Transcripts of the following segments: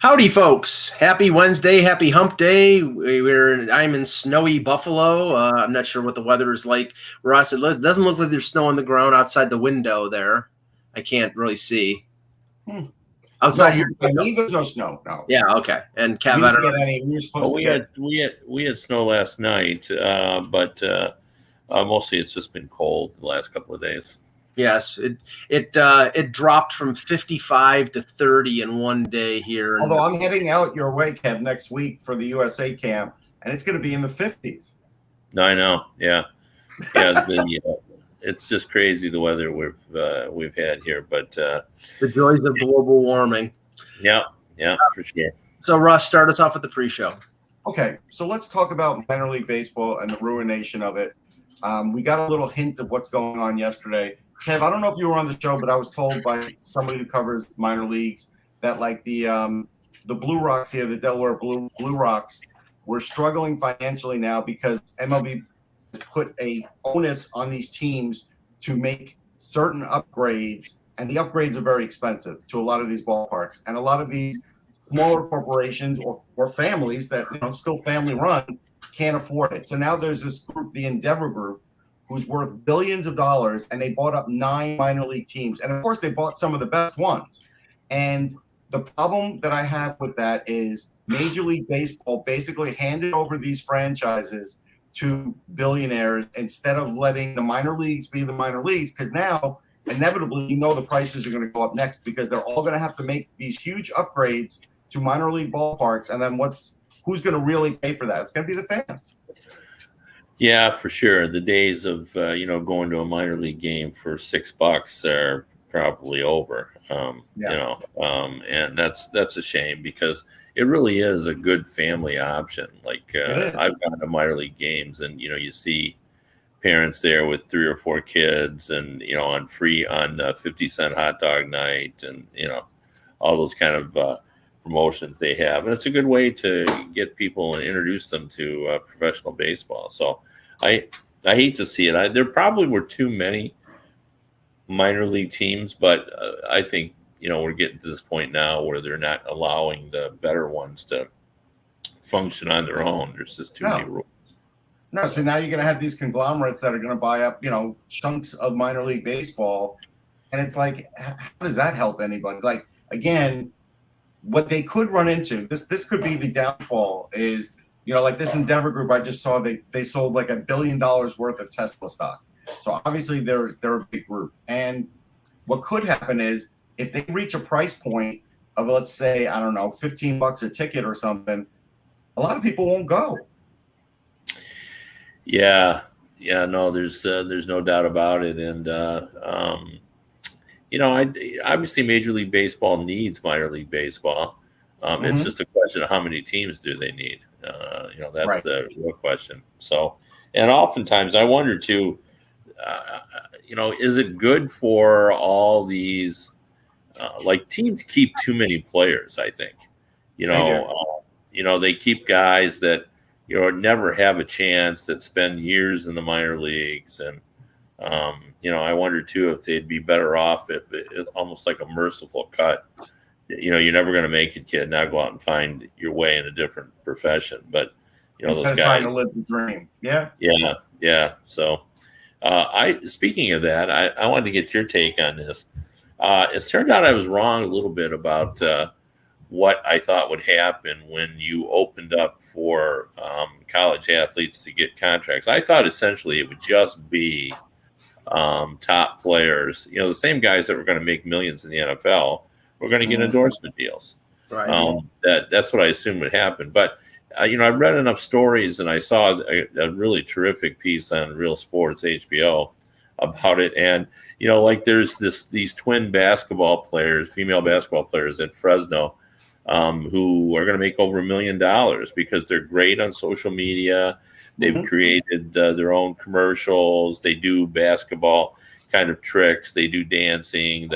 Howdy, folks! Happy Wednesday, happy Hump Day. I'm in snowy Buffalo. I'm not sure what the weather is like, Russ. It doesn't look like there's snow on the ground outside the window there. I can't really see outside No, your for window. me, there's no snow. No. Yeah, okay. And Kev, We I didn't don't get know. any. We were supposed Well, to we get. had snow last night, but mostly it's just been cold the last couple of days. Yes, it dropped from 55 to 30 in one day here. Although I'm heading out your way, Kev, next week for the USA camp, and it's going to be in the 50s. No, I know. Yeah. It's just crazy the weather we've had here, but the joys of global warming. Yeah, for sure. So, Russ, start us off with the pre-show. Okay, so let's talk about minor league baseball and the ruination of it. We got a little hint of what's going on yesterday. Kev, I don't know if you were on the show, but I was told by somebody who covers minor leagues that like the Blue Rocks here, the Delaware Blue Rocks, were struggling financially now because MLB put a onus on these teams to make certain upgrades, and the upgrades are very expensive to a lot of these ballparks, and a lot of these smaller corporations or families that still family run can't afford it. So now there's this group, the Endeavor Group, who's worth billions of dollars, and they bought up 9 minor league teams. And of course, they bought some of the best ones. And the problem that I have with that is Major League Baseball basically handed over these franchises to billionaires instead of letting the minor leagues be the minor leagues, because now inevitably the prices are going to go up next because they're all going to have to make these huge upgrades to minor league ballparks. And then who's going to really pay for that? It's going to be the fans. Yeah, for sure. The days of going to a minor league game for $6 are probably over. And that's a shame because it really is a good family option. Like I've gone to minor league games, and you see parents there with 3 or 4 kids, and on 50-cent hot dog night, and all those kind of promotions they have, and it's a good way to get people and introduce them to professional baseball. So I hate to see it. There probably were too many minor league teams, but I think we're getting to this point now where they're not allowing the better ones to function on their own. There's just too many rules. No, so now you're going to have these conglomerates that are going to buy up, chunks of minor league baseball, and it's like, how does that help anybody? Like, again, what they could run into, this could be the downfall, is like this Endeavor Group I just saw, they sold like $1 billion worth of Tesla stock. So obviously they're a big group. And what could happen is if they reach a price point of, let's say, I don't know, $15 a ticket or something, a lot of people won't go. Yeah, no, there's no doubt about it. And obviously Major League Baseball needs minor league baseball. It's just a question of how many teams do they need. That's right. The real question. So, and oftentimes I wonder too, is it good for all these, teams keep too many players, I think, they keep guys that, never have a chance, that spend years in the minor leagues. And, I wonder too, if they'd be better off if it almost like a merciful cut. You're never going to make it, kid. Now go out and find your way in a different profession. But those guys trying to live the dream. Yeah. So, speaking of that, I wanted to get your take on this. It's turned out I was wrong a little bit about what I thought would happen when you opened up for college athletes to get contracts. I thought essentially it would just be top players, the same guys that were going to make millions in the NFL. We're going to get endorsement deals. Right. That's what I assumed would happen. But, I read enough stories, and I saw a really terrific piece on Real Sports HBO about it. And, there's these twin female basketball players at Fresno who are going to make over $1 million because they're great on social media. They've created their own commercials. They do basketball kind of tricks. They do dancing.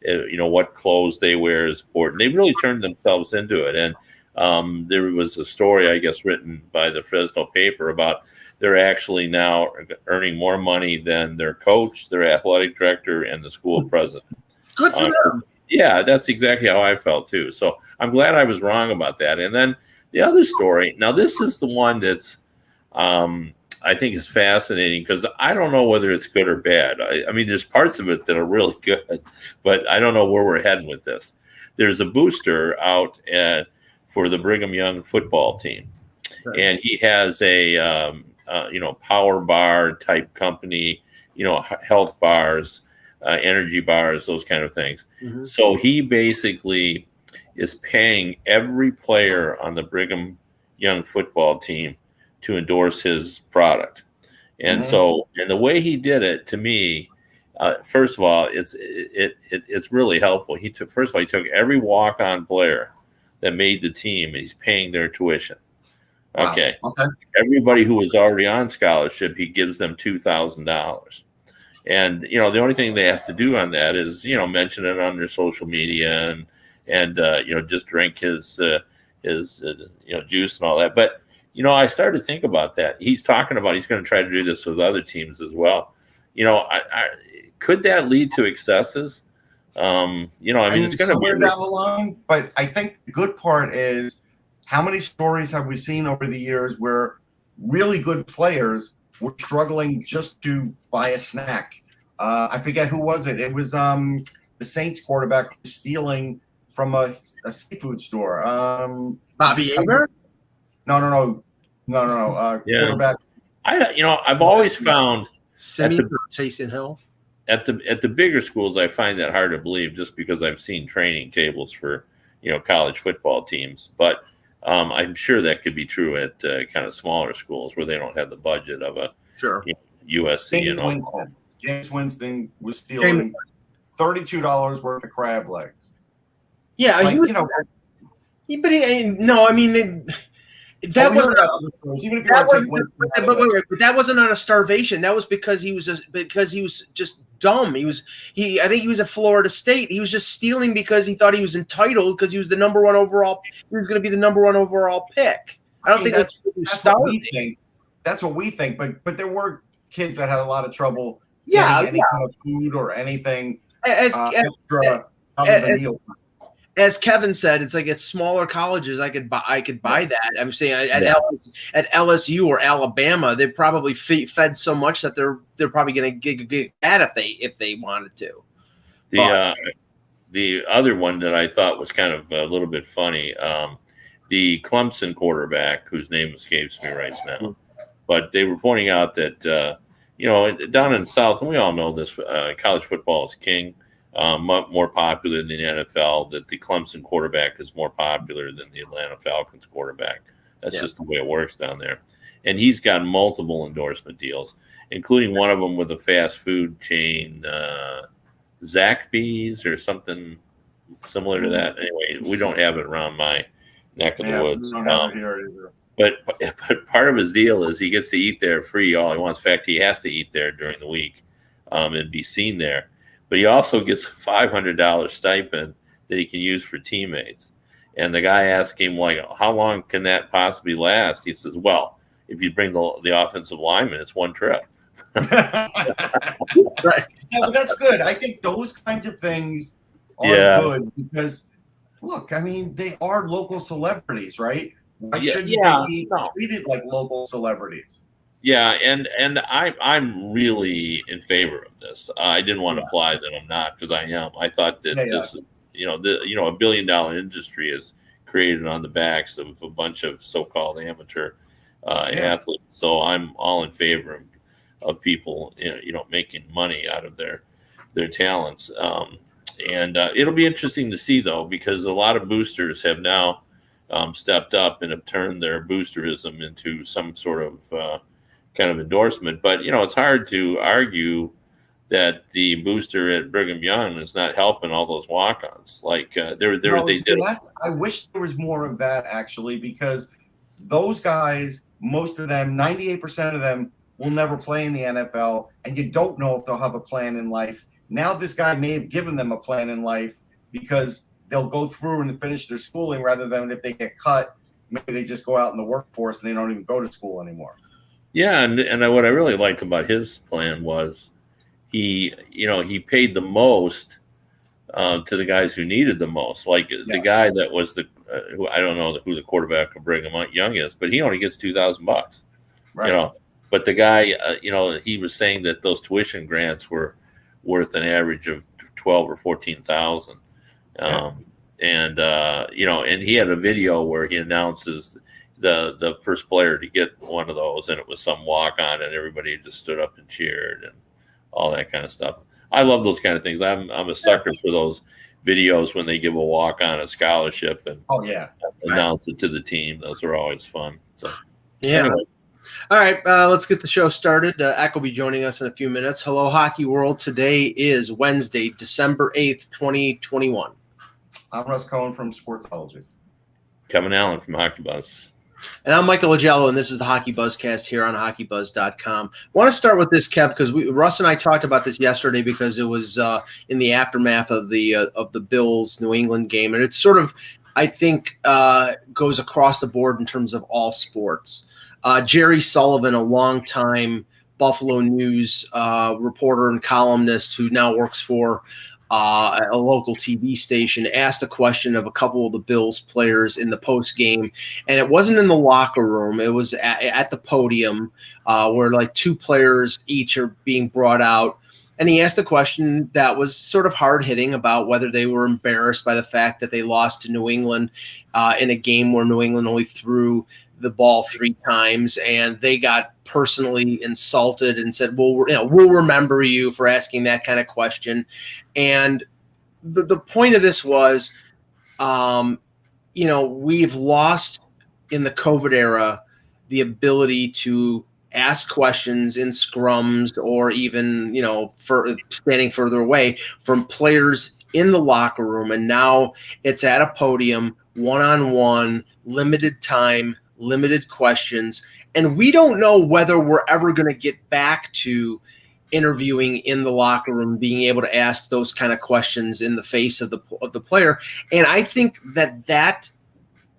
What clothes they wear is important. They really turned themselves into it. And there was a story, I guess, written by the Fresno paper about they're actually now earning more money than their coach, their athletic director, and the school president. Good for them. Yeah, that's exactly how I felt too. So I'm glad I was wrong about that. And then the other story. Now this is the one that's I think is fascinating because I don't know whether it's good or bad. I mean, there's parts of it that are really good, but I don't know where we're heading with this. There's a booster out for the Brigham Young football team, and he has a power bar type company, health bars, energy bars, those kind of things. Mm-hmm. So he basically is paying every player on the Brigham Young football team to endorse his product. And so, and the way he did it, to me, first of all, it's really helpful. He took every walk-on player that made the team, and he's paying their tuition. Wow. Okay. Everybody who was already on scholarship, he gives them $2,000. And the only thing they have to do on that is mention it on their social media and just drink his juice and all that. But I started to think about that. He's talking about he's going to try to do this with other teams as well. Could that lead to excesses? I mean, it's going to be down the line. But I think the good part is how many stories have we seen over the years where really good players were struggling just to buy a snack? I forget who was it. It was the Saints quarterback stealing from a seafood store. Bobby Ager? No. Quarterback. I've always found Jason Hill. At the bigger schools, I find that hard to believe just because I've seen training tables for college football teams. But I'm sure that could be true at kind of smaller schools where they don't have the budget of a USC. James Winston was stealing $32 worth of crab legs. Yeah, he was. That wasn't out of starvation. That was because he was just dumb. I think he was at Florida State. He was just stealing because he thought he was entitled because he was the number one overall. He was going to be the number one overall pick. I don't think that's what we think. That's what we think. But there were kids that had a lot of trouble getting any kind of food or anything as Kevin said, it's like at smaller colleges, I could buy that. I'm saying at LSU or Alabama, they probably fed so much that they're probably going to get that if they wanted to. The other one that I thought was kind of a little bit funny, the Clemson quarterback whose name escapes me right now, but they were pointing out that down in the South, and we all know this, college football is king. More popular than the NFL, that the Clemson quarterback is more popular than the Atlanta Falcons quarterback. That's just the way it works down there. And he's got multiple endorsement deals, including one of them with a fast food chain, Zaxby's or something similar to that. Anyway, we don't have it around my neck of the woods. We don't have it here either. But part of his deal is he gets to eat there free all he wants. In fact, he has to eat there during the week and be seen there. But he also gets a $500 stipend that he can use for teammates. And the guy asked him, how long can that possibly last? He says, well, if you bring the offensive lineman, it's one trip. Right. Yeah, but that's good. I think those kinds of things are good because, look, I mean, they are local celebrities, right? Why shouldn't they be treated like local celebrities? Yeah, and I'm really in favor of this. I didn't want to imply that I'm not, because I am. I thought that this, a $1 billion industry is created on the backs of a bunch of so-called amateur athletes. So I'm all in favor of people, making money out of their talents. And it'll be interesting to see, though, because a lot of boosters have now stepped up and have turned their boosterism into some sort of kind of endorsement. But it's hard to argue that the booster at Brigham Young is not helping all those walk-ons. Like they did. I wish there was more of that, actually, because those guys, most of them, 98% of them, will never play in the NFL, and you don't know if they'll have a plan in life. Now this guy may have given them a plan in life because they'll go through and finish their schooling, rather than if they get cut, maybe they just go out in the workforce and they don't even go to school anymore. Yeah, and what I really liked about his plan was he paid the most to the guys who needed the most. Like the guy that was who I don't know who the quarterback of Brigham Young is, but he only gets $2,000. Right. But the guy, he was saying that those tuition grants were worth an average of 12 or 14,000. And he had a video where he announces the first player to get one of those, and it was some walk on, and everybody just stood up and cheered and all that kind of stuff. I love those kind of things. I'm a sucker for those videos when they give a walk on a scholarship and announce it to the team. Those are always fun. So anyway. All right, let's get the show started. Ack will be joining us in a few minutes. Hello, Hockey World. Today is Wednesday, December 8th, 2021. I'm Russ Cohen from Sportsology. Kevin Allen from Hockey Buzz. And I'm Michael Agello, and this is the HockeyBuzzcast here on HockeyBuzz.com. I want to start with this, Kev, because Russ and I talked about this yesterday because it was in the aftermath of the Bills New England game, and it's sort of, I think, goes across the board in terms of all sports. Jerry Sullivan, a longtime Buffalo News reporter and columnist who now works for a local TV station, asked a question of a couple of the Bills players in the post game, and it wasn't in the locker room. It was at the podium where like two players each are being brought out. And he asked a question that was sort of hard-hitting about whether they were embarrassed by the fact that they lost to New England in a game where New England only threw the ball 3 times, and they got personally insulted and said, well, we'll remember you for asking that kind of question. And the point of this was, we've lost in the COVID era the ability to ask questions in scrums or even, for standing further away from players in the locker room. And now it's at a podium, one-on-one, limited time, limited questions. And we don't know whether we're ever going to get back to interviewing in the locker room, being able to ask those kind of questions in the face of the player. And I think that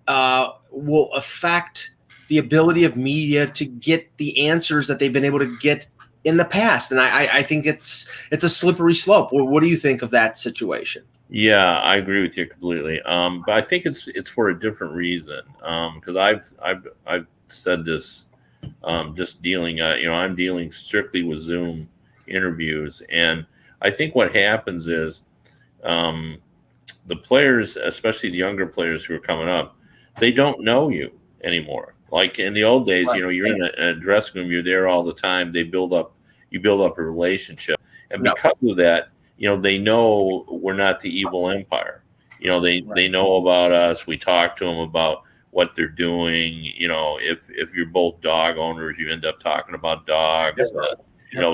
will affect the ability of media to get the answers that they've been able to get in the past. And I think it's a slippery slope. What do you think of that situation? Yeah, I agree with you completely. But I think it's for a different reason. Because I've said this, just dealing, I'm dealing strictly with Zoom interviews. And I think what happens is the players, especially the younger players who are coming up, they don't know you anymore. Like in the old days, you're in a dressing room, you're there all the time. You build up a relationship. And because of that, they know we're not the evil empire. They know about us. We talk to them about what they're doing. If you're both dog owners, you end up talking about dogs.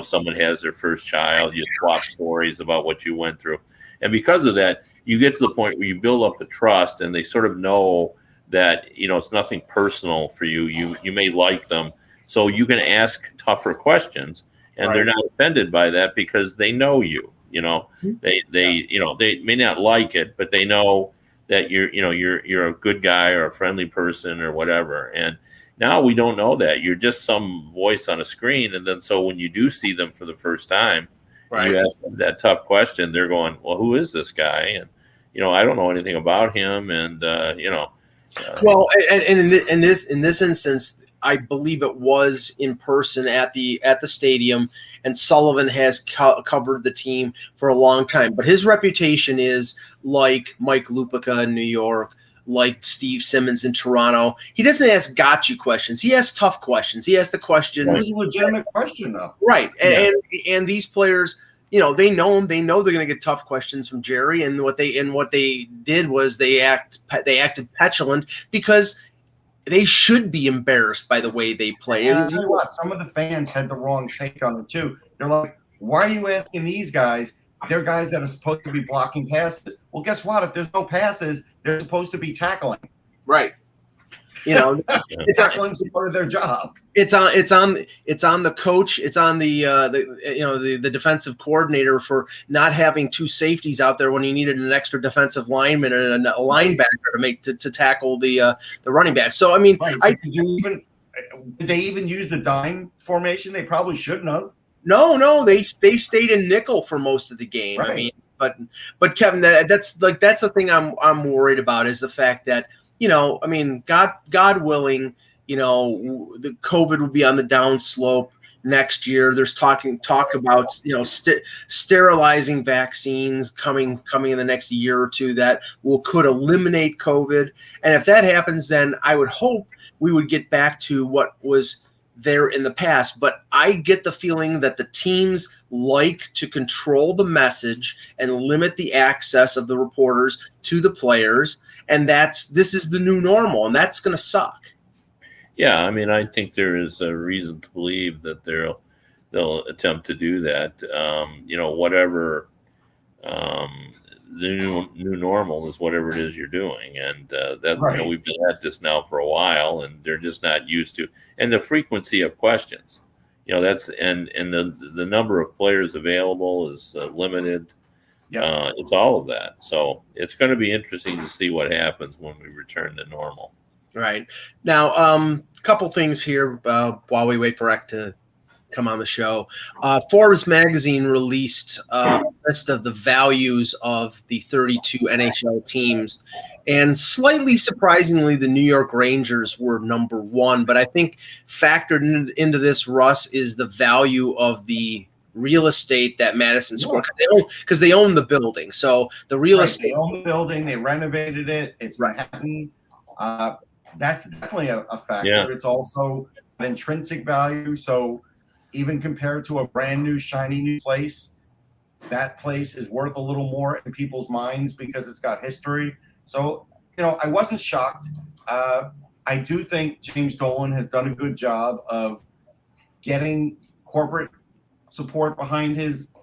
Someone has their first child, you swap stories about what you went through. And because of that, you get to the point where you build up a trust, and they sort of know that, it's nothing personal for you. You may like them. So you can ask tougher questions, and they're not offended by that because they know you. They may not like it, but they know that you're a good guy or a friendly person or whatever. And now we don't know that. You're just some voice on a screen. And then so when you do see them for the first time, and you ask them that tough question, they're going, well, who is this guy? And, I don't know anything about him. And, well, and in this instance, I believe it was in person at the stadium, and Sullivan has covered the team for a long time. But his reputation is like Mike Lupica in New York, like Steve Simmons in Toronto. He doesn't ask gotcha questions. He asks tough questions. He asks the questions. That's a legitimate question, though. Right. And these players, they know him. They know they're going to get tough questions from Jerry. And what they did was they acted petulant because they should be embarrassed by the way they play. And I'll tell you what, some of the fans had the wrong take on it too. They're like, why are you asking these guys? They're guys that are supposed to be blocking passes. Well, guess what? If there's no passes, they're supposed to be tackling. Right. Tackling's part of their job. It's on the coach. It's on the defensive coordinator for not having 2 safeties out there when he needed an extra defensive lineman and a linebacker to tackle the running back. So I mean, did they even use the dime formation? They probably shouldn't have. No, they stayed in nickel for most of the game. Right. I mean, but Kevin, that's the thing I'm worried about is the fact that, I mean, God willing, the COVID will be on the downslope next year. There's talk about sterilizing vaccines coming in the next year or two that could eliminate COVID. And if that happens, then I would hope we would get back to what was there in the past. But I get the feeling that the teams like to control the message and limit the access of the reporters to the players, and this is the new normal, and that's going to suck. Yeah, I mean, I think there is a reason to believe that they'll attempt to do that. Whatever the new normal is, whatever it is you're doing, and that right. We've been at this now for a while, and they're just not used to. And the frequency of questions, that's and the number of players available is limited. Yeah, it's all of that. So it's going to be interesting to see what happens when we return to normal. Right. Now, a couple things here while we wait for Eck to come on the show. Forbes magazine released a list of the values of the 32 NHL teams, and slightly surprisingly, the New York Rangers were number one. But I think factored into this, Russ, is the value of the real estate that Madison Square, because they own the building. So the real estate, they own the building, they renovated it. It's Manhattan. That's definitely a factor. Yeah. It's also an intrinsic value. So even compared to a brand new, shiny new place, that place is worth a little more in people's minds because it's got history. So, I wasn't shocked. I do think James Dolan has done a good job of getting corporate support behind his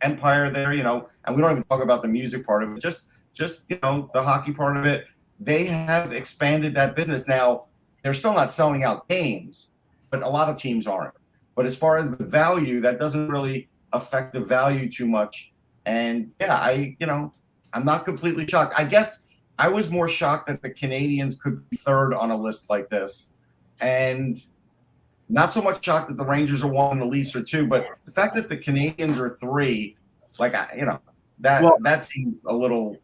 empire there, and we don't even talk about the music part of it, just the hockey part of it. They have expanded that business. Now, they're still not selling out games, but a lot of teams aren't. But as far as the value, that doesn't really affect the value too much. And yeah, I'm not completely shocked. I guess I was more shocked that the Canadians could be third on a list like this. And not so much shocked that the Rangers are one and the Leafs are two, but the fact that the Canadians are three, that seems a little.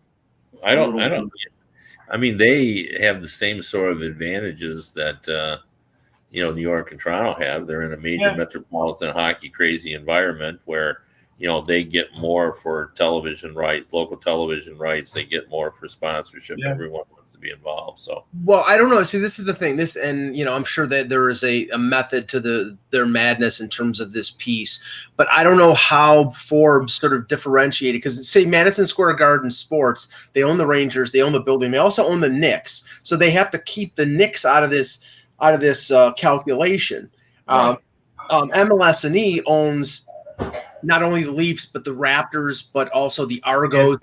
I don't. I mean, they have the same sort of advantages that New York and Toronto have. They're in a major metropolitan hockey crazy environment where they get more for television rights, local television rights. They get more for sponsorship. Yeah. Everyone wants to be involved. So, well, I don't know. See, this is the thing. I'm sure that there is a method to their madness in terms of this piece, but I don't know how Forbes sort of differentiated, because say Madison Square Garden Sports, they own the Rangers, they own the building, they also own the Knicks, so they have to keep the Knicks out of this calculation. Right. MLS&E owns not only the Leafs but the Raptors, but also the Argos.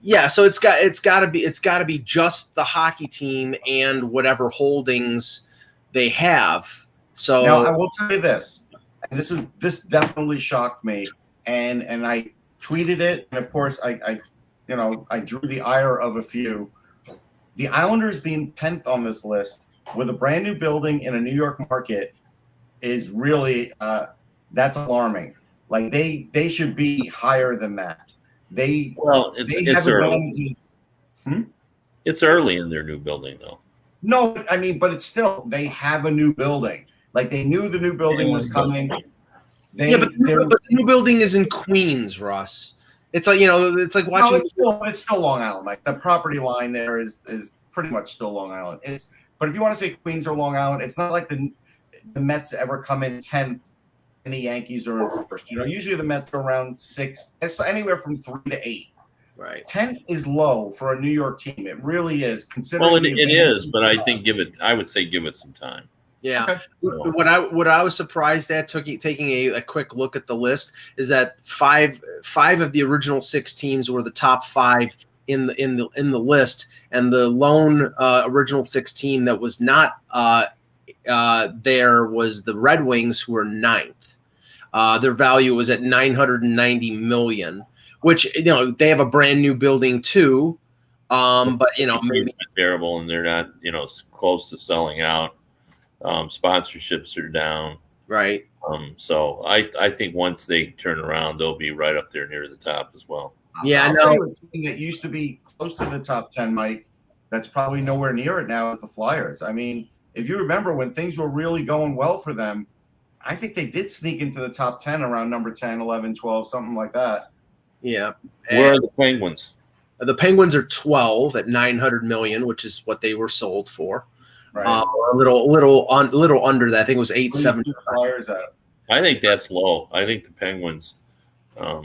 Yeah, so it's got to be just the hockey team and whatever holdings they have. So now I will tell you this, and this definitely shocked me, and I tweeted it, and of course I drew the ire of a few. The Islanders being 10th on this list with a brand new building in a New York market is really that's alarming. Like they should be higher than that. It's early. It's early in their new building, though. No, I mean, but it's still, they have a new building. Like they knew the new building was coming. But the new building is in Queens, Russ. It's like it's like watching. No, it's still Long Island. Like the property line there is pretty much still Long Island. But if you want to say Queens or Long Island, it's not like the Mets ever come in 10th and the Yankees are in first. Usually the Mets are around 6. It's anywhere from 3 to 8. Right. 10 is low for a New York team. It really is. Considering it is, but I think I would say give it some time. Yeah. Okay. What I was surprised at taking a quick look at the list is that five of the original 6 teams were the top 5 in the list, and the lone original 6 team that was not there was the Red Wings, who were 9th. Their value was at $990 million, which they have a brand new building too, but maybe terrible, and they're not close to selling out. Sponsorships are down. Right. So I think once they turn around, they'll be right up there near the top as well. Yeah, I'll tell you a team that used to be close to the top 10, Mike, that's probably nowhere near it now is the Flyers. I mean, if you remember when things were really going well for them, I think they did sneak into the top 10 around number 10, 11, 12, something like that. Yeah. Where are the Penguins? The Penguins are 12 at 900 million, which is what they were sold for. Right. A little under that. I think it was 870. Flyers at? I think that's low. I think the Penguins are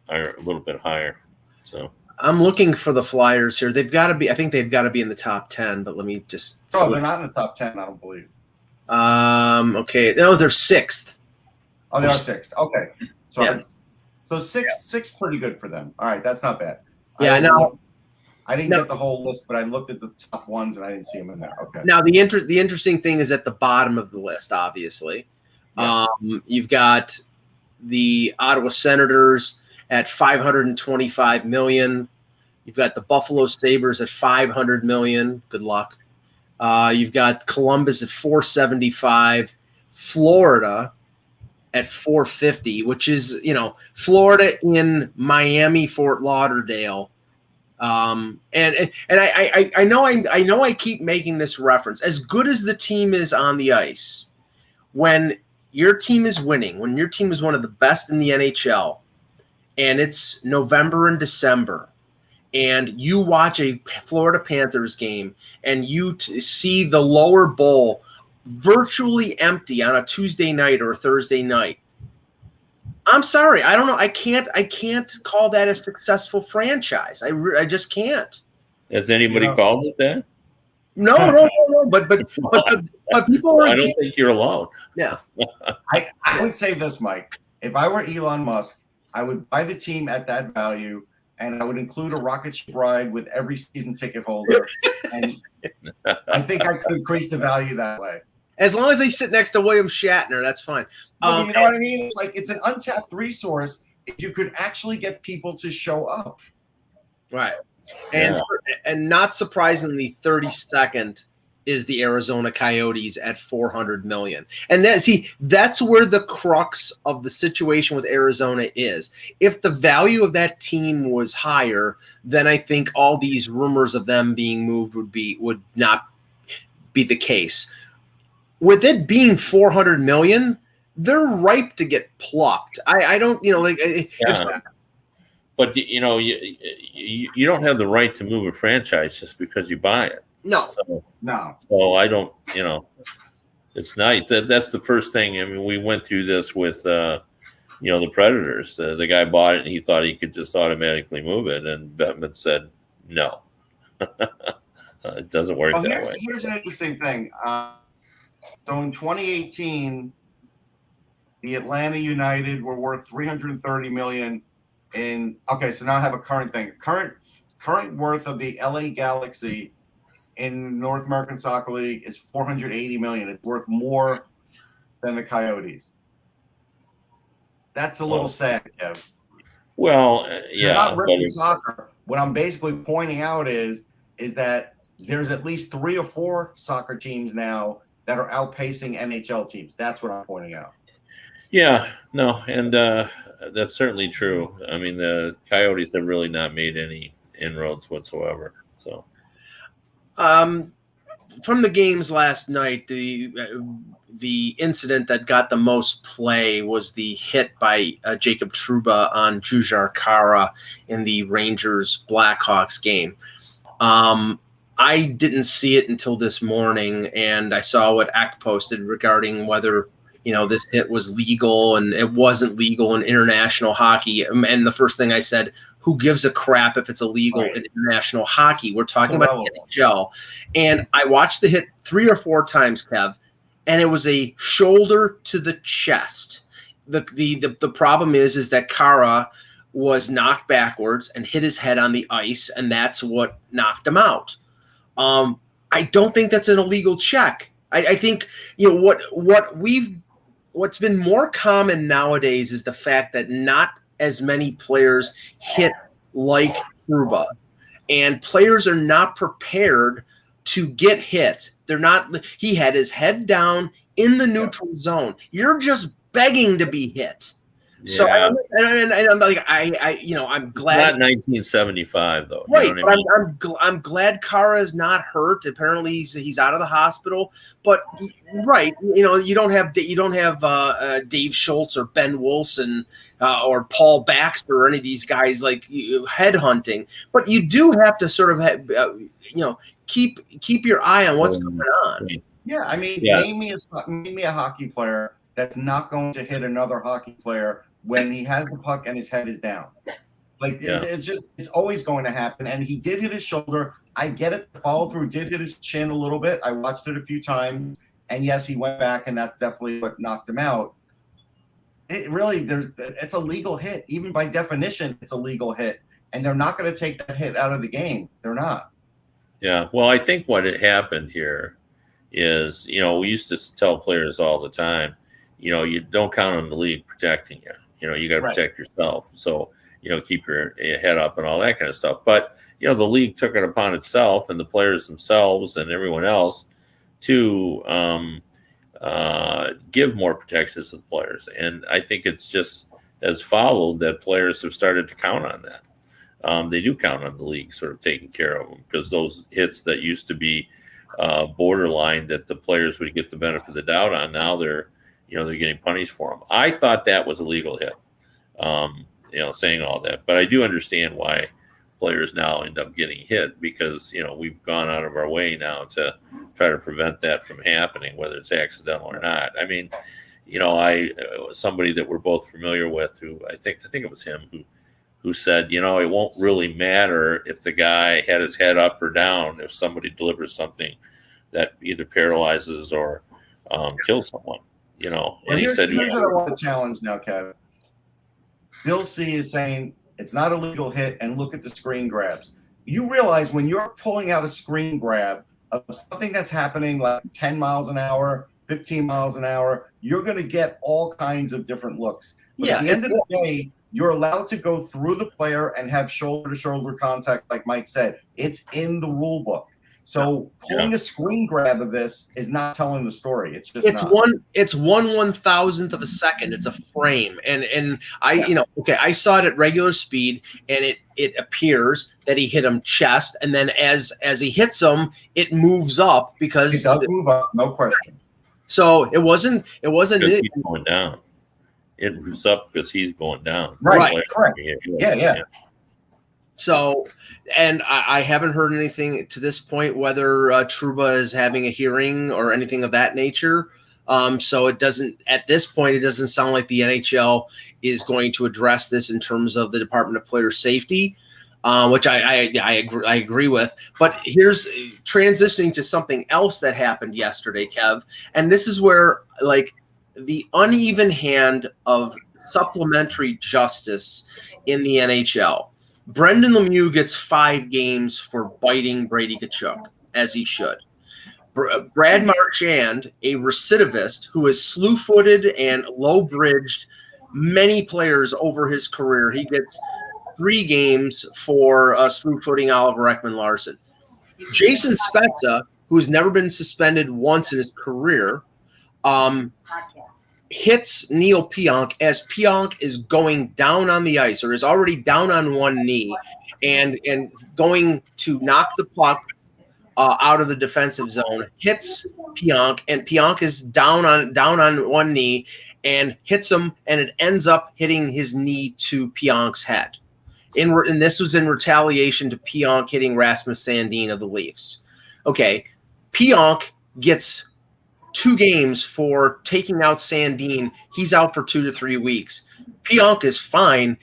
a little bit higher. So I'm looking for the Flyers here. They've got to be. I think they've got to be in the top 10. But let me just. Oh, they're not in the top 10. I don't believe. Okay. No, they're sixth. Oh, they are sixth. Okay. So Yeah. So six, pretty good for them. All right, that's not bad. Yeah, I know. I didn't get the whole list, but I looked at the top ones and I didn't see them in there. Okay. Now the interesting thing is at the bottom of the list. Obviously, Yeah. You've got the Ottawa Senators at 525 million. You've got the Buffalo Sabres at 500 million. Good luck. You've got Columbus at 475. Florida at 450, which is, Florida in Miami, Fort Lauderdale. And I know I keep making this reference. As good as the team is on the ice, when your team is winning, when your team is one of the best in the NHL, and it's November and December, and you watch a Florida Panthers game, and you see the lower bowl virtually empty on a Tuesday night or a Thursday night, I'm sorry. I don't know. I can't call that a successful franchise. I just can't. Has anybody called it that? No. But people are. I don't think you're alone. Yeah. I would say this, Mike. If I were Elon Musk, I would buy the team at that value, and I would include a rocket ship ride with every season ticket holder. And I think I could increase the value that way. As long as they sit next to William Shatner, that's fine. You know what I mean? It's like it's an untapped resource if you could actually get people to show up. Right. And not surprisingly, 32nd is the Arizona Coyotes at 400 million. And that's where the crux of the situation with Arizona is. If the value of that team was higher, then I think all these rumors of them being moved would not be the case. With it being 400 million, they're ripe to get plucked. I don't, but you don't have the right to move a franchise just because you buy it. No. So I don't, it's nice. That's the first thing. I mean, we went through this with, the Predators. The guy bought it and he thought he could just automatically move it. And Bettman said, no, it doesn't work that way. Here's an interesting thing. So in 2018, the Atlanta United were worth $330 million. So now I have a current thing. Current worth of the LA Galaxy in North American Soccer League is $480 million. It's worth more than the Coyotes. That's a little sad, Kev. Well, yeah. They're not ripping soccer. What I'm basically pointing out is that there's at least 3 or 4 soccer teams now that are outpacing NHL teams. That's what I'm pointing out. Yeah, no, and that's certainly true. I mean, the Coyotes have really not made any inroads whatsoever. So, from the games last night, the incident that got the most play was the hit by Jacob Trouba on Jujhar Khaira in the Rangers Blackhawks game. I didn't see it until this morning, and I saw what Eck posted regarding whether this hit was legal, and it wasn't legal in international hockey. And the first thing I said, who gives a crap if it's illegal in international hockey? We're talking about the NHL. And I watched the hit 3 or 4 times, Kev, and it was a shoulder to the chest. The problem is that Khaira was knocked backwards and hit his head on the ice, and that's what knocked him out. I don't think that's an illegal check. I think what's been more common nowadays is the fact that not as many players hit like Trouba, and players are not prepared to get hit. They're not. He had his head down in the neutral zone. You're just begging to be hit. So Yeah. and I'm like I'm glad. It's not 1975 though. Right, You know what I mean? I'm glad Kara is not hurt. Apparently he's out of the hospital. But right, you don't have Dave Schultz or Ben Wilson or Paul Baxter or any of these guys like headhunting. But you do have to sort of keep your eye on what's going on. Yeah, I mean, name me a hockey player that's not going to hit another hockey player when he has the puck and his head is down. Like it's always going to happen. And he did hit his shoulder. I get it. The follow through did hit his chin a little bit. I watched it a few times, and yes, he went back, and that's definitely what knocked him out. It's a legal hit. Even by definition, it's a legal hit, and they're not going to take that hit out of the game. They're not. Yeah. Well, I think what had happened here is, we used to tell players all the time, you don't count on the league protecting you. You got to protect yourself. So, keep your head up and all that kind of stuff. But, the league took it upon itself and the players themselves and everyone else to give more protections to the players. And I think it's just has followed that players have started to count on that. They do count on the league sort of taking care of them, because those hits that used to be borderline that the players would get the benefit of the doubt on, now they're getting punished for them. I thought that was a legal hit, saying all that. But I do understand why players now end up getting hit, because, we've gone out of our way now to try to prevent that from happening, whether it's accidental or not. I mean, somebody that we're both familiar with, who I think it was him who said, it won't really matter if the guy had his head up or down if somebody delivers something that either paralyzes or kills someone. And he said, here's what I want to challenge now, Kevin. Bill C is saying it's not a legal hit, and look at the screen grabs. You realize when you're pulling out a screen grab of something that's happening like 10 miles an hour, 15 miles an hour, you're going to get all kinds of different looks. But at the end of the day, you're allowed to go through the player and have shoulder-to-shoulder contact, like Mike said. It's in the rule book. So pulling a screen grab of this is not telling the story. It's just not. It's 1/1000th of a second. It's a frame, and I saw it at regular speed, and it appears that he hit him chest, and then as he hits him, it moves up because it does move up, no question. So it wasn't he's going down. It moves up because he's going down. Right. Correct. Yeah. So, and I haven't heard anything to this point whether Trouba is having a hearing or anything of that nature. So at this point, it doesn't sound like the NHL is going to address this in terms of the Department of Player Safety, which I agree with. But here's transitioning to something else that happened yesterday, Kev. And this is where, like, the uneven hand of supplementary justice in the NHL. Brendan Lemieux gets 5 games for biting Brady Tkachuk, as he should. Brad Marchand, a recidivist who has slew-footed and low-bridged many players over his career, he gets 3 games for slew-footing Oliver Ekman-Larsson. Jason Spezza, who's never been suspended once in his career, hits Neil Pionk as Pionk is going down on the ice, or is already down on one knee, and going to knock the puck out of the defensive zone, hits Pionk, and Pionk is down on one knee and hits him, and it ends up hitting his knee to Pionk's head. And this was in retaliation to Pionk hitting Rasmus Sandin of the Leafs. Okay, Pionk gets 2 games for taking out Sandin. He's out for 2 to 3 weeks. Pionk is fine.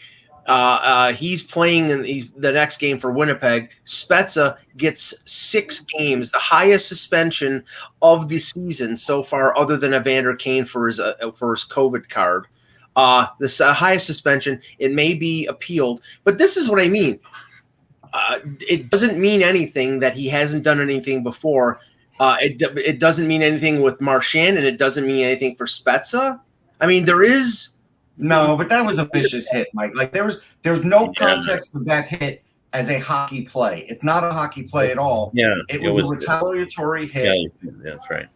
He's playing in the next game for Winnipeg. Spezza gets 6 games, the highest suspension of the season so far, other than Evander Kane for his COVID card. The highest suspension. It may be appealed, but this is what I mean. It doesn't mean anything that he hasn't done anything before. It doesn't mean anything with Marchand, and it doesn't mean anything for Spezza. I mean, there is no, but that was a vicious hit, Mike. Like there's no context of that hit as a hockey play. It's not a hockey play at all. Yeah, it was a retaliatory hit. Yeah, that's right.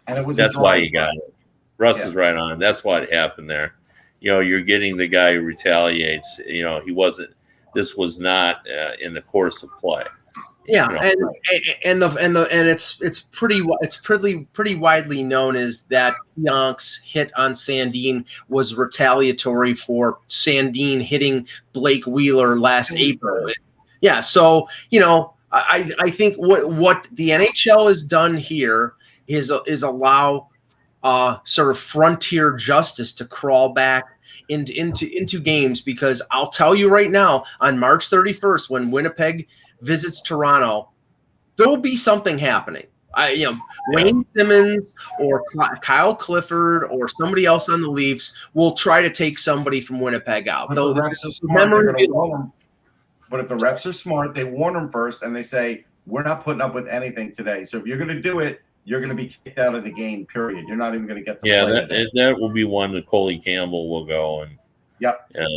And it was That's why he got it. Russ is right on. That's what happened there. You're getting the guy who retaliates. He wasn't. This was not in the course of play. Yeah, and it's pretty widely known as that Pionk's hit on Sandin was retaliatory for Sandin hitting Blake Wheeler last April. Yeah, so I think what the NHL has done here is allow sort of frontier justice to crawl back into games, because I'll tell you right now, on March 31st, when Winnipeg visits Toronto, there will be something happening. Wayne Simmons or Kyle Clifford or somebody else on the Leafs will try to take somebody from Winnipeg out. But if the refs are smart, they're going to warn them. But if the refs are smart, they warn them first and they say, we're not putting up with anything today. So if you're going to do it, you're going to be kicked out of the game, period. You're not even going to get to play. That will be one that Coley Campbell will go and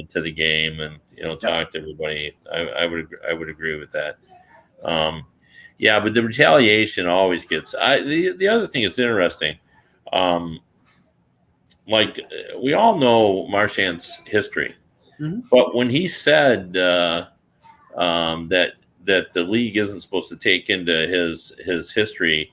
to the game and talk to everybody. I would agree with that. But the retaliation always gets. The other thing that's interesting, we all know Marchand's history, but when he said that the league isn't supposed to take into his history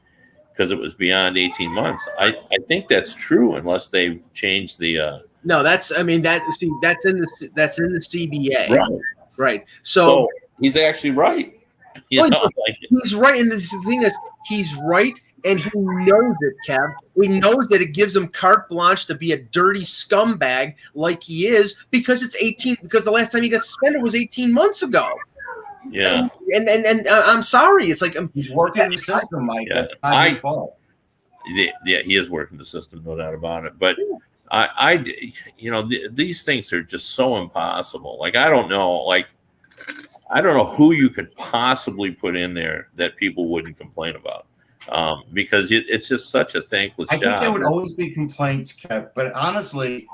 because it was beyond 18 months, I think that's true unless they've changed the. No, that's in the CBA, right? So he's actually right. He's right, and the thing is, he's right, and he knows it, Kev. He knows that it gives him carte blanche to be a dirty scumbag like he is, because it's 18. Because the last time he got suspended was 18 months ago. Yeah, and I'm sorry. It's like he's working the system, Mike. That's not his fault. Yeah, he is working the system, no doubt about it. But these things are just so impossible. I don't know who you could possibly put in there that people wouldn't complain about, because it's just such a thankless job. I think there would always be complaints, Kev. But honestly,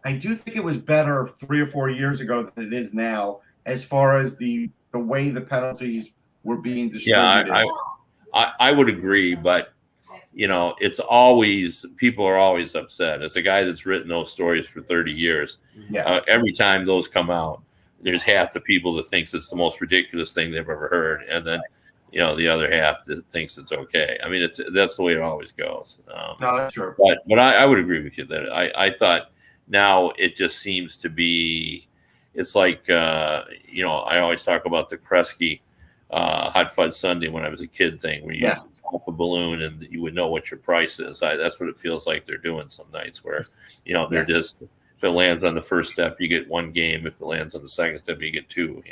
I do think it was better 3 or 4 years ago than it is now, as far as the way the penalties were being distributed. Yeah, I would agree, but it's always, people are always upset. As a guy that's written those stories for 30 years, every time those come out, there's half the people that thinks it's the most ridiculous thing they've ever heard, and then the other half that thinks it's okay. I mean, that's the way it always goes. No, that's true. But I would agree with you that I thought now it just seems to be. It's like I always talk about the Kresge Hot Fudge Sunday when I was a kid thing, where you pop a balloon and you would know what your price is. That's what it feels like they're doing some nights, where they're just. If it lands on the first step, you get 1 game. If it lands on the second step, you get 2.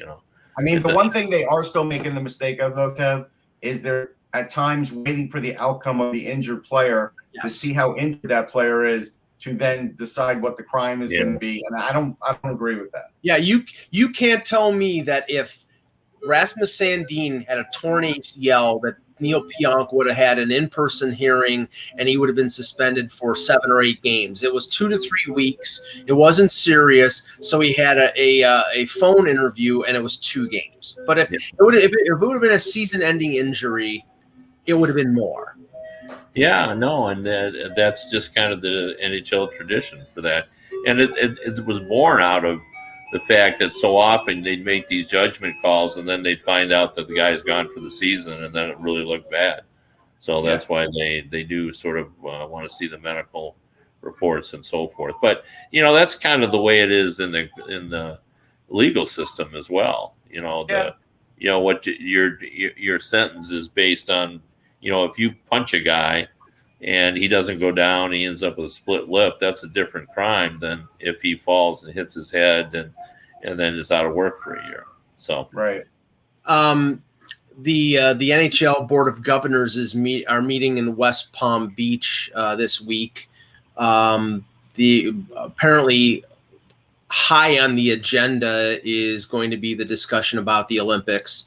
I mean, the one thing they are still making the mistake of, though, Kev, is they're at times waiting for the outcome of the injured player to see how injured that player is, to then decide what the crime is going to be. And I don't agree with that. Yeah, you can't tell me that if Rasmus Sandin had a torn ACL, that Neil Pionk would have had an in-person hearing and he would have been suspended for 7 or 8 games. It was 2 to 3 weeks. It wasn't serious, so he had a phone interview and it was 2 games. But if it would have been a season-ending injury, it would have been more. Yeah, no, and that's just kind of the NHL tradition for that, and it was born out of the fact that so often they'd make these judgment calls and then they'd find out that the guy's gone for the season, and then it really looked bad. So that's why they do sort of want to see the medical reports and so forth. But that's kind of the way it is in the legal system as well. What your sentence is based on. If you punch a guy and he doesn't go down, he ends up with a split lip, that's a different crime than if he falls and hits his head and then is out of work for a year. So right. The NHL Board of Governors are meeting in West Palm Beach this week. The apparently high on the agenda is going to be the discussion about the Olympics.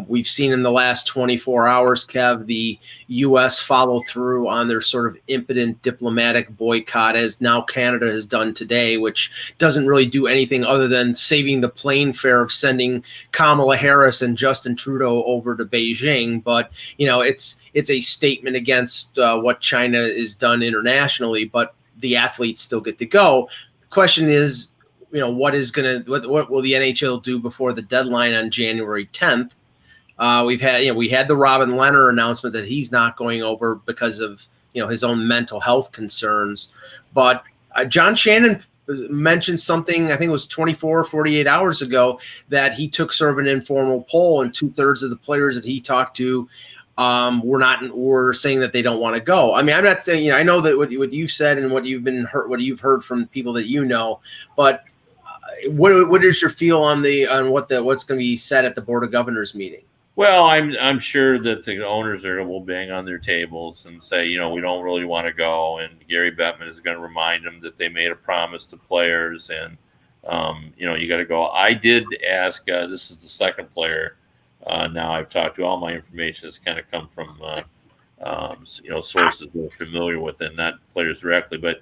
We've seen in the last 24 hours, Kev, the U.S. follow through on their sort of impotent diplomatic boycott, as now Canada has done today, which doesn't really do anything other than saving the plane fare of sending Kamala Harris and Justin Trudeau over to Beijing. But, it's a statement against what China has done internationally, but the athletes still get to go. The question is, what will the NHL do before the deadline on January 10th? We had the Robin Leonard announcement that he's not going over because of, his own mental health concerns. But John Shannon mentioned something, I think it was 24, 48 hours ago, that he took sort of an informal poll, and 2/3 of the players that he talked to were saying that they don't want to go. I mean, I'm not saying, I know that what you said and what you've heard from people that but what is your feel on what's going to be said at the Board of Governors meeting? Well, I'm sure that the owners will bang on their tables and say, we don't really want to go. And Gary Bettman is going to remind them that they made a promise to players, and you got to go. I did ask. This is the second player. Now I've talked to. All my information has kind of come from sources we're familiar with, and not players directly, but.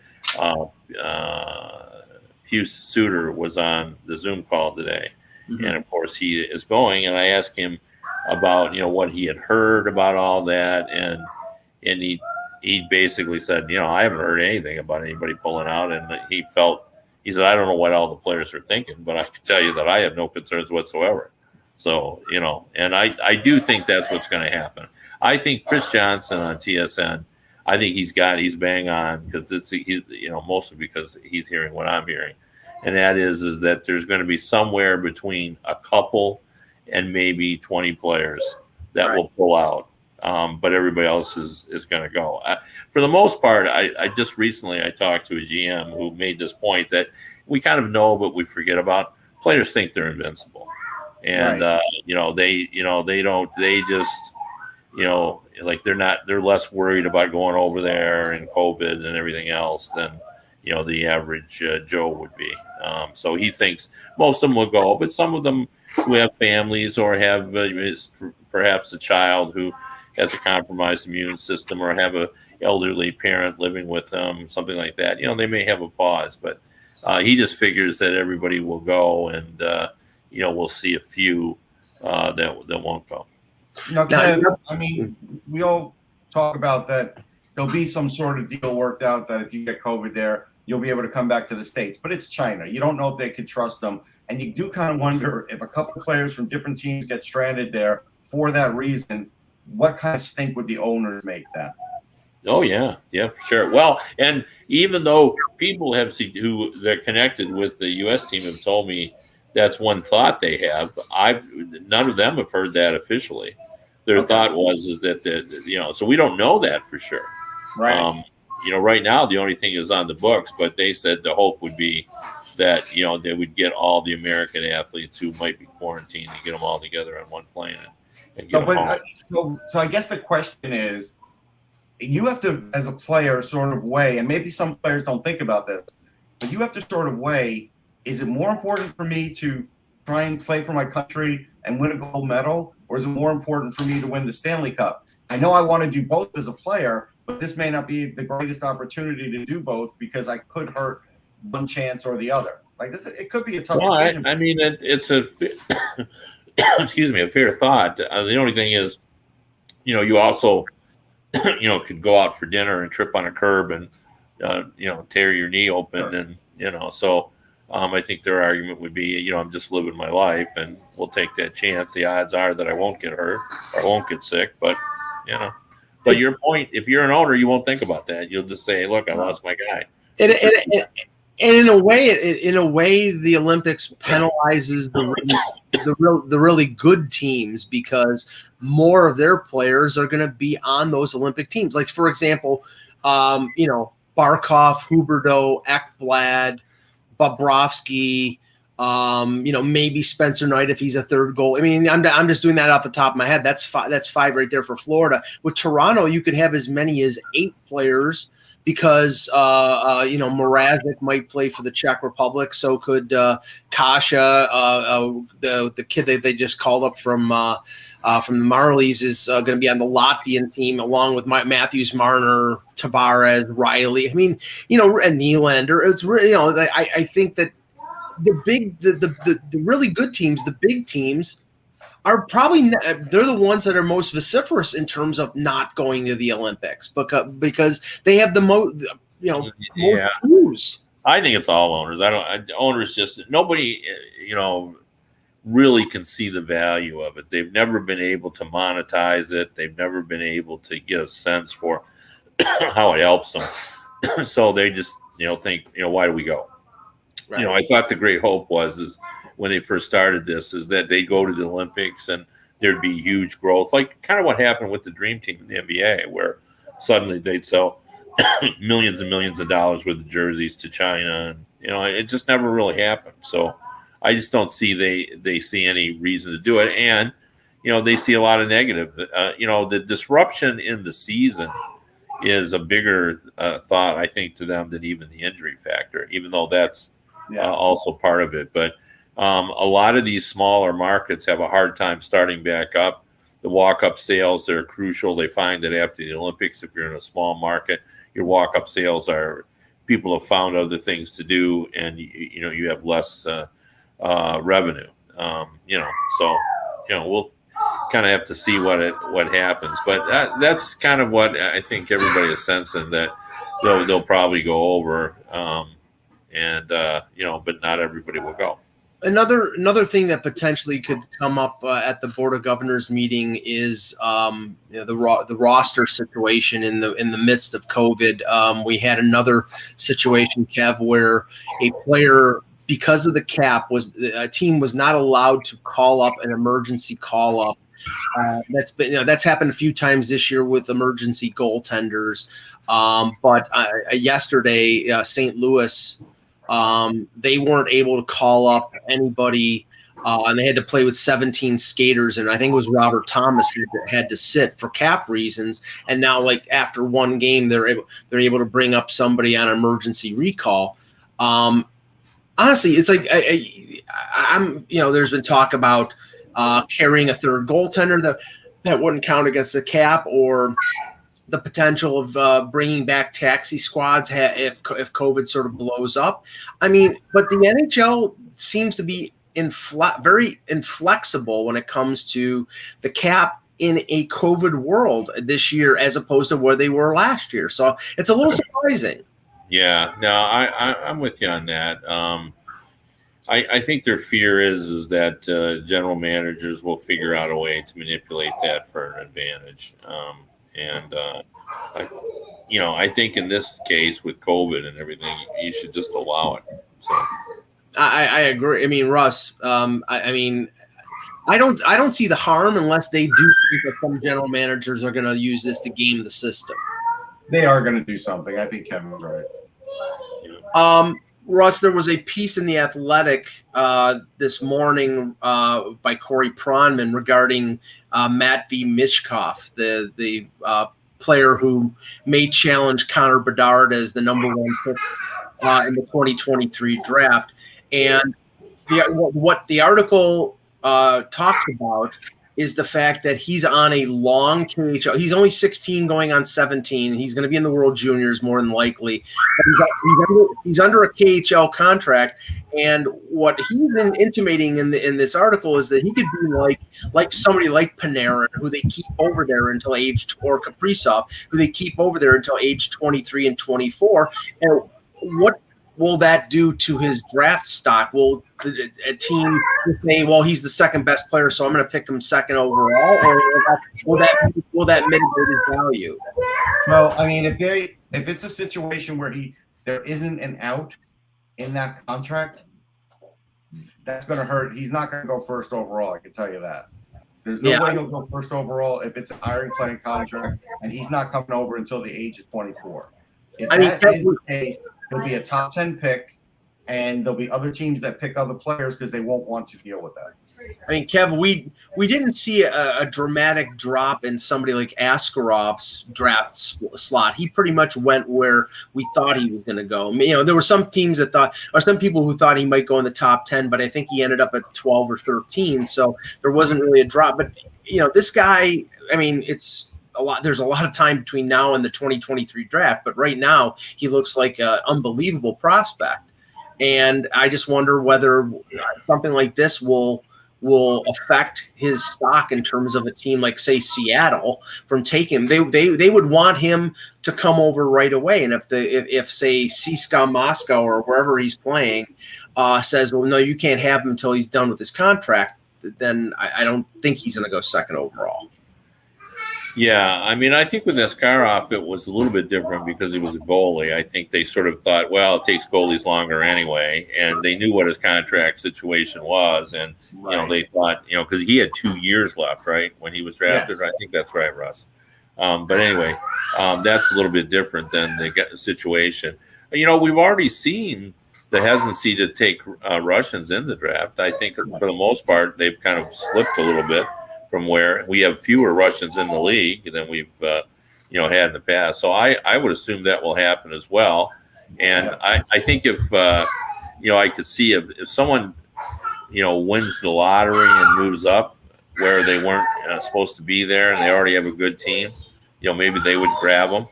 Hugh Suter was on the Zoom call today, and of course he is going. And I asked him about what he had heard about all that, and he basically said, I haven't heard anything about anybody pulling out, and he said, I don't know what all the players are thinking, but I can tell you that I have no concerns whatsoever. So and I do think that's what's going to happen. I think Chris Johnson on TSN. I think he's bang on, because he's mostly because he's hearing what I'm hearing, and that is that there's going to be somewhere between a couple and maybe 20 players that will pull out, but everybody else is going to go. For the most part, I just recently I talked to a GM who made this point that we kind of know, but we forget about. Players think they're invincible, and they just. They're less worried about going over there and COVID and everything else than, the average Joe would be. So he thinks most of them will go, but some of them who have families or have perhaps a child who has a compromised immune system, or have a elderly parent living with them, something like that, they may have a pause, but he just figures that everybody will go, and, we'll see a few that won't go. Now, Ken, I mean, we all talk about that there'll be some sort of deal worked out that if you get COVID there, you'll be able to come back to the States. But it's China. You don't know if they could trust them. And you do kind of wonder, if a couple of players from different teams get stranded there for that reason, what kind of stink would the owners make then? Oh, yeah. Yeah, for sure. Well, and even though people who they're connected with the U.S. team have told me that's one thought they have, none of them have heard that officially. Their thought is that so we don't know that for sure. Right. Right now the only thing is on the books, but they said the hope would be that they would get all the American athletes who might be quarantined and get them all together on one plane and get them home. So I guess the question is, you have to, as a player, sort of weigh, and maybe some players don't think about this, but you have to sort of weigh, is it more important for me to try and play for my country and win a gold medal, or is it more important for me to win the Stanley Cup? I know I want to do both as a player, but this may not be the greatest opportunity to do both, because I could hurt one chance or the other. Like this, it could be a tough decision. I mean, it's a a fair thought. The only thing is, you also, could go out for dinner and trip on a curb and, tear your knee open, and so. I think their argument would be, I'm just living my life, and we'll take that chance. The odds are that I won't get hurt or won't get sick, but But your point, if you're an owner, you won't think about that. You'll just say, "Look, I lost my guy." And in a way, the Olympics penalizes the really good teams, because more of their players are going to be on those Olympic teams. Like, for example, Barkov, Huberdeau, Ekblad, Bobrovsky, Maybe Spencer Knight if he's a third goal. I mean, I'm just doing that off the top of my head. That's five right there for Florida. With Toronto, you could have as many as 8 players because Mrazek might play for the Czech Republic. So could Kasha, the kid that they just called up from the Marlies is going to be on the Latvian team along with Matthews, Marner, Tavares, Riley. I mean, and Nylander. It's really, I think that the really good teams, the big teams, are probably they're the ones that are most vociferous in terms of not going to the Olympics because they have the most more crews. I think it's all owners. Owners just nobody really can see the value of it. They've never been able to monetize it. They've never been able to get a sense for how it helps them. So they just think why do we go? Right. I thought the great hope is when they first started this is that they go to the Olympics and there'd be huge growth, like kind of what happened with the Dream Team in the NBA, where suddenly they'd sell millions and millions of dollars worth of jerseys to China, and it just never really happened. So I just don't see they see any reason to do it, and they see a lot of negative. The disruption in the season is a bigger thought, I think, to them than even the injury factor, even though that's also part of it. But a lot of these smaller markets have a hard time starting back up. The walk-up sales are crucial. They find that after the Olympics, if you're in a small market, your walk-up sales are people have found other things to do, and you have less revenue. So we'll kind of have to see what happens. But that's kind of what I think everybody is sensing, that they'll probably go over. But not everybody will go. Another thing that potentially could come up at the Board of Governors meeting is the roster situation in the midst of COVID. We had another situation, Kev, where a player, because of the cap, a team was not allowed to call up an emergency call up. That's happened a few times this year with emergency goaltenders. But yesterday, St. Louis. They weren't able to call up anybody, and they had to play with 17 skaters, and I think it was Robert Thomas had to sit for cap reasons. And now, like after one game, they're able to bring up somebody on emergency recall. Honestly, it's like I'm there's been talk about carrying a third goaltender that wouldn't count against the cap, or the potential of bringing back taxi squads if COVID sort of blows up. I mean, but the NHL seems to be very inflexible when it comes to the cap in a COVID world this year, as opposed to where they were last year. So it's a little surprising. Yeah, no, I'm with you on that. I think their fear is that general managers will figure out a way to manipulate that for an advantage. I think in this case with COVID and everything, you should just allow it. So I agree. I mean, Russ, I don't see the harm unless they do think that some general managers are going to use this to game the system. They are going to do something. I think Kevin's right. Russ, there was a piece in The Athletic this morning by Corey Pronman regarding Matvei Michkov, the player who may challenge Connor Bedard as the number 1 pick in the 2023 draft. And what the article talks about is the fact that he's on a long KHL. He's only 16 going on 17. He's going to be in the World Juniors more than likely. He's under a KHL contract, and what he's been intimating in this article is that he could be like somebody like Panarin, who they keep over there until or Kaprizov, who they keep over there until age 23 and 24. And what will that do to his draft stock? Will a team say, well, he's the second best player, so I'm going to pick him second overall, or will that mitigate his value? Well, I mean, if it's a situation where there isn't an out in that contract, that's going to hurt. He's not going to go first overall, I can tell you that. There's no way he'll go first overall if it's an ironclad contract, and he's not coming over until the age of 24. If that is the case, he'll be a top 10 pick, and there'll be other teams that pick other players because they won't want to deal with that. I mean, Kev, we didn't see a dramatic drop in somebody like Askarov's draft slot. He pretty much went where we thought he was going to go. You know, there were some teams that thought, or some people who thought he might go in the top 10, but I think he ended up at 12 or 13. So there wasn't really a drop. But, you know, this guy, I mean, it's a lot. There's a lot of time between now and the 2023 draft. But right now, he looks like an unbelievable prospect. And I just wonder whether something like this will affect his stock in terms of a team like, say, Seattle from taking him. They would want him to come over right away. And if say CSKA Moscow or wherever he's playing says, well, no, you can't have him until he's done with his contract, then I don't think he's going to go second overall. Yeah, I mean, I think with Askarov, it was a little bit different because he was a goalie. I think they sort of thought, well, it takes goalies longer anyway, and they knew what his contract situation was, and you know, they thought, you know, because he had 2 years left, right, when he was drafted. Yes. I think that's right, Russ. But anyway, that's a little bit different than the situation. You know, we've already seen the hesitancy to take Russians in the draft. I think for the most part, they've kind of slipped a little bit from where we have fewer Russians in the league than we've you know, had in the past. So I would assume that will happen as well. And I think if you know, I could see if someone, you know, wins the lottery and moves up where they weren't supposed to be there and they already have a good team, you know, maybe they would grab them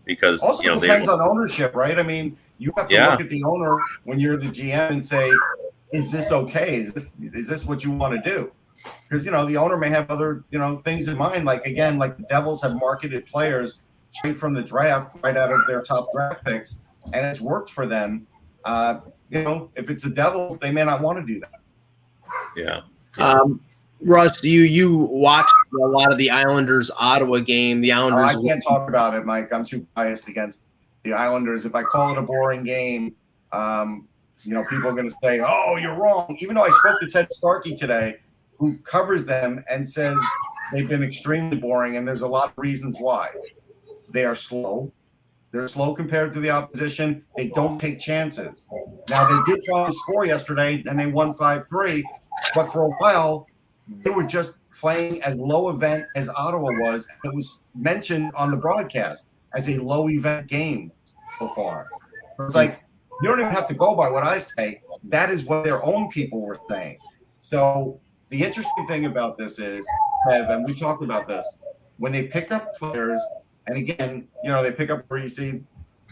because also, you know, depends on ownership, right? I mean, you have to look at the owner when you're the GM and say, is this okay? Is this what you want to do? Because, you know, the owner may have other, you know, things in mind. Like, again, like the Devils have marketed players straight from the draft, right out of their top draft picks, and it's worked for them. You know, if it's the Devils, they may not want to do that. Yeah. Russ, you watched a lot of the Islanders Ottawa game. The Islanders. I can't talk about it, Mike. I'm too biased against the Islanders. If I call it a boring game, you know, people are going to say, "Oh, you're wrong." Even though I spoke to Ted Starkey today, who covers them and says they've been extremely boring, and there's a lot of reasons why. They are slow. They're slow compared to the opposition. They don't take chances. Now, they did try to score yesterday, and they won 5-3, but for a while, they were just playing as low event as Ottawa was. It was mentioned on the broadcast as a low event game so far. So it's like, you don't even have to go by what I say. That is what their own people were saying. So the interesting thing about this is, Kev, and we talked about this, when they pick up players, and again, you know, they pick up Parisi,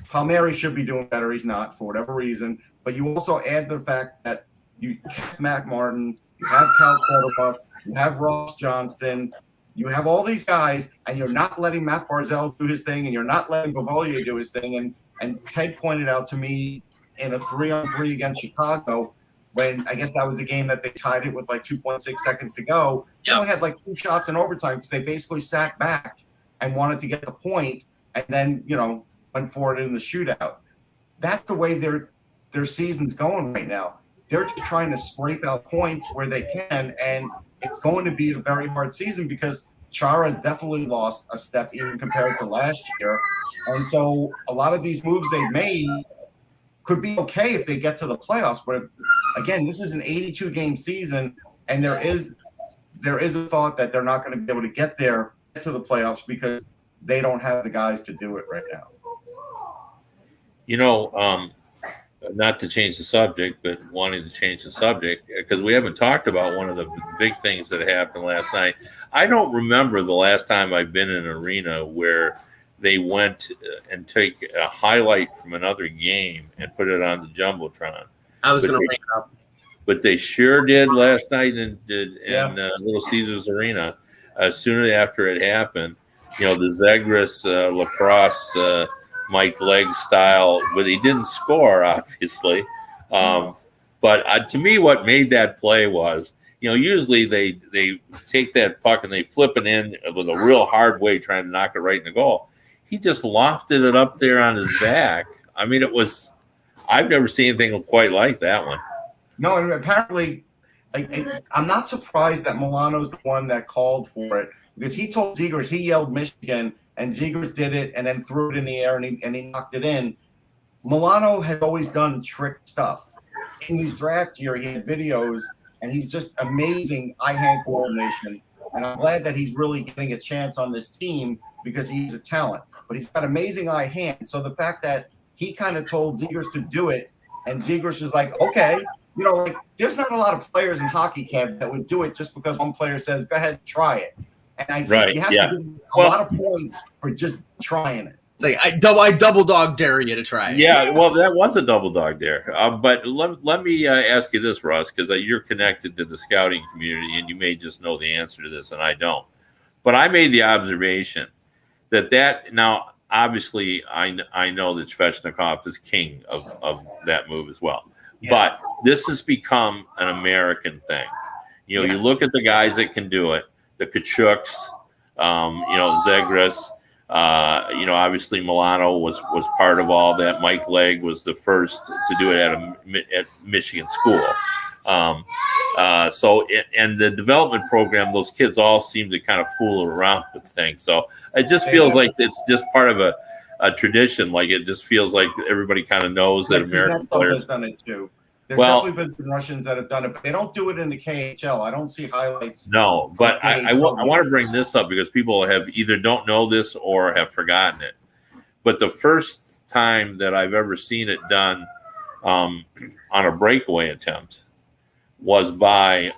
Palmieri should be doing better. He's not, for whatever reason. But you also add the fact that you have Matt Martin, you have Cal Quarterbuck, you have Ross Johnston, you have all these guys, and you're not letting Matt Barzal do his thing, and you're not letting Bavolier do his thing. And Ted pointed out to me in a 3-on-3 against Chicago, when I guess that was the game that they tied it with like 2.6 seconds to go. They only had like 2 shots in overtime because they basically sat back and wanted to get the point, and then, you know, went for it in the shootout. That's the way their season's going right now. They're just trying to scrape out points where they can, and it's going to be a very hard season because Chara definitely lost a step even compared to last year. And so a lot of these moves they've made could be okay if they get to the playoffs. But again, this is an 82-game season, and there is a thought that they're not going to be able to get to the playoffs because they don't have the guys to do it right now. You know, not to change the subject, but wanting to change the subject, because we haven't talked about one of the big things that happened last night. I don't remember the last time I've been in an arena where they went and take a highlight from another game and put it on the Jumbotron. I was going to bring it up. But they sure did last night in Little Caesars Arena. As soon after it happened, you know, the Zagreus lacrosse Mike Legg style, but he didn't score, obviously. But to me, what made that play was, you know, usually they take that puck and they flip it in with a real hard way, trying to knock it right in the goal. He just lofted it up there on his back. I mean, I've never seen anything quite like that one. No, and apparently, I'm not surprised that Milano's the one that called for it, because he told Zegers, he yelled Michigan, and Zegers did it and then threw it in the air and he knocked it in. Milano has always done trick stuff. In his draft year, he had videos, and he's just amazing eye-hand coordination. And I'm glad that he's really getting a chance on this team because he's a talent. But he's got amazing eye hand. So the fact that he kind of told Zegers to do it, and Zegers was like, okay, like there's not a lot of players in hockey, Kev, that would do it just because one player says, go ahead, try it. And I think you have to give a lot of points for just trying it. It's like I double dog dare you to try it. Yeah, well, that was a double dog dare. But let me ask you this, Russ, because you're connected to the scouting community, and you may just know the answer to this, and I don't. But I made the observation that now, obviously, I know that Svechnikov is king of that move as well. Yeah. But this has become an American thing. You look at the guys that can do it, the Kachuks, Zegras. Obviously Milano was part of all that. Mike Legg was the first to do it at Michigan school. And the development program, those kids all seem to kind of fool around with things. So it just feels like it's just part of a tradition. Like it just feels like everybody kind of knows that American players has done it too. There's definitely been some Russians that have done it, but they don't do it in the KHL. I don't see highlights. No, but I want to bring this up because people have either don't know this or have forgotten it. But the first time that I've ever seen it done on a breakaway attempt was by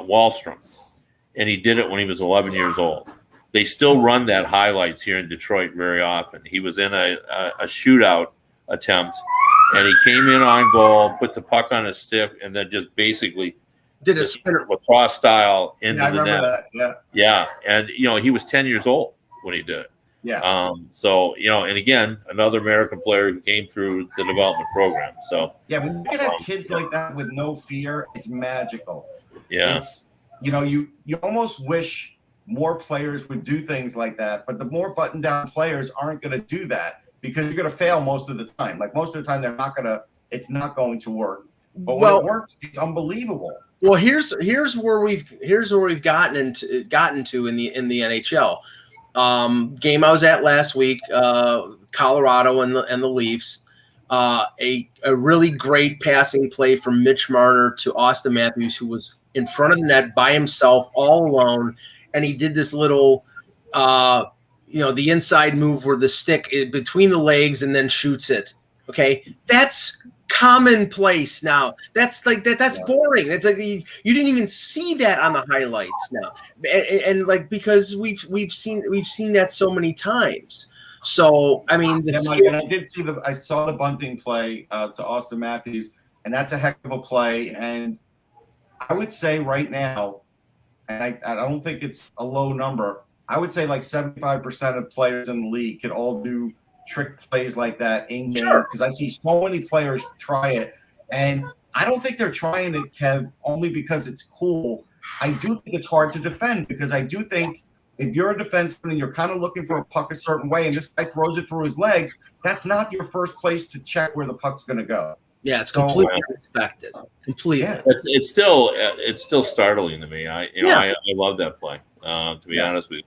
Wallstrom, and he did it when he was 11 years old. They still run that highlights here in Detroit very often. He was in a shootout attempt. And he came in on goal, put the puck on his stick, and then just basically did a spinner lacrosse style into the net. That. Yeah, and he was 10 years old when he did it. Yeah. And again, another American player who came through the development program. So yeah, when you can have kids like that with no fear, it's magical. Yeah. It's you almost wish more players would do things like that, but the more buttoned down players aren't going to do that. Because you're going to fail most of the time. Like most of the time, it's not going to work. But when it works, it's unbelievable. Well, here's where we've gotten to in the NHL. Game I was at last week, Colorado and the Leafs. A really great passing play from Mitch Marner to Austin Matthews, who was in front of the net by himself, all alone, and he did this little. The inside move where the stick is between the legs and then shoots it. Okay. That's commonplace now. That's like that. That's boring. It's like you didn't even see that on the highlights now. And like, because we've seen that so many times. So, I mean, I saw the bunting play to Austin Matthews, and that's a heck of a play. And I would say right now, and I don't think it's a low number, I would say like 75% of players in the league could all do trick plays like that in game because I see so many players try it. And I don't think they're trying it, Kev, only because it's cool. I do think it's hard to defend because I do think if you're a defenseman and you're kind of looking for a puck a certain way and this guy throws it through his legs, that's not your first place to check where the puck's going to go. Yeah, it's completely unexpected. Completely. Yeah. It's still startling to me. I love that play. To be honest with you.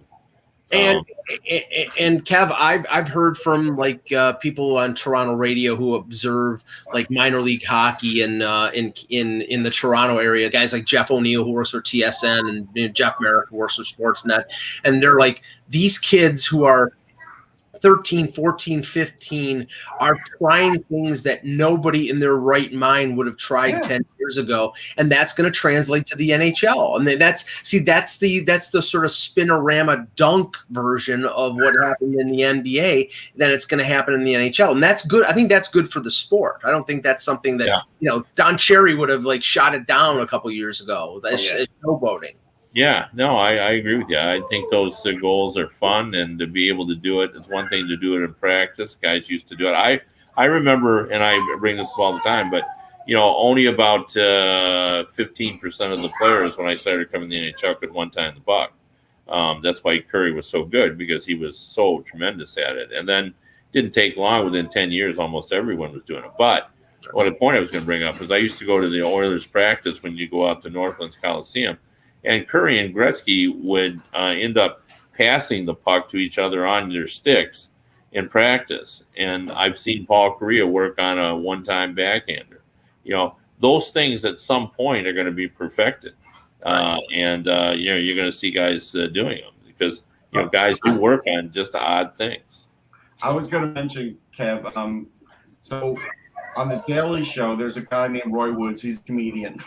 And Kev, I've heard from like people on Toronto radio who observe like minor league hockey and in the Toronto area, guys like Jeff O'Neill who works for TSN and Jeff Merrick who works for Sportsnet, and they're like these kids who are 13, 14, 15 are trying things that nobody in their right mind would have tried 10 years ago. And that's going to translate to the NHL. And then that's the sort of spinorama dunk version of what happened in the NBA. Then it's going to happen in the NHL. And that's good. I think that's good for the sport. I don't think that's something that, Don Cherry would have like shot it down a couple years ago. That's showboating. Yeah, no, I agree with you. I think those goals are fun, and to be able to do it, it's one thing to do it in practice. Guys used to do it. I remember, and I bring this up all the time, but only about 15% of the players when I started coming to the NHL could one time the puck. That's why Curry was so good because he was so tremendous at it. And then didn't take long. Within 10 years, almost everyone was doing it. But what the point I was going to bring up is I used to go to the Oilers practice when you go out to Northlands Coliseum. And Curry and Gretzky would end up passing the puck to each other on their sticks in practice. And I've seen Paul Correa work on a one-time backhander. Those things at some point are going to be perfected. And you're going to see guys doing them because, guys do work on just odd things. I was going to mention, Kev, so on the Daily Show, there's a guy named Roy Woods. He's a comedian.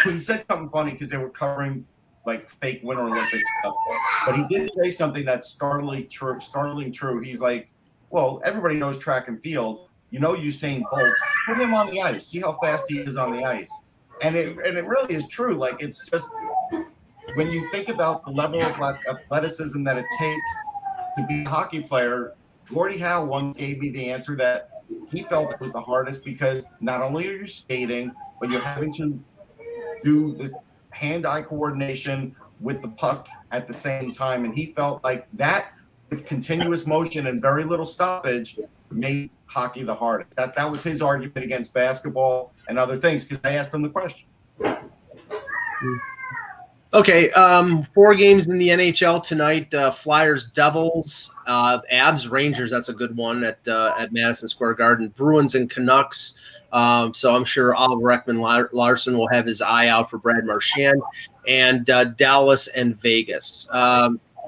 He said something funny because they were covering like fake Winter Olympic stuff. But he did say something that's startling true. He's like, well, everybody knows track and field. Usain Bolt, put him on the ice. See how fast he is on the ice. And it really is true. Like, it's just when you think about the level of athleticism that it takes to be a hockey player, Gordie Howe once gave me the answer that he felt it was the hardest because not only are you skating, but you're having to do the hand-eye coordination with the puck at the same time. And he felt like that with continuous motion and very little stoppage made hockey the hardest. That was his argument against basketball and other things because I asked him the question. Okay, 4 games in the NHL tonight. Flyers, Devils, Avs, Rangers. That's a good one at Madison Square Garden. Bruins and Canucks. So I'm sure Oliver Ekman-Larsson will have his eye out for Brad Marchand. And Dallas and Vegas.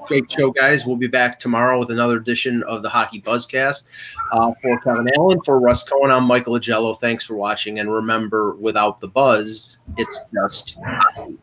Great show, guys. We'll be back tomorrow with another edition of the Hockey Buzzcast. For Kevin Allen, for Russ Cohen, I'm Michael Agello. Thanks for watching. And remember, without the buzz, it's just hockey.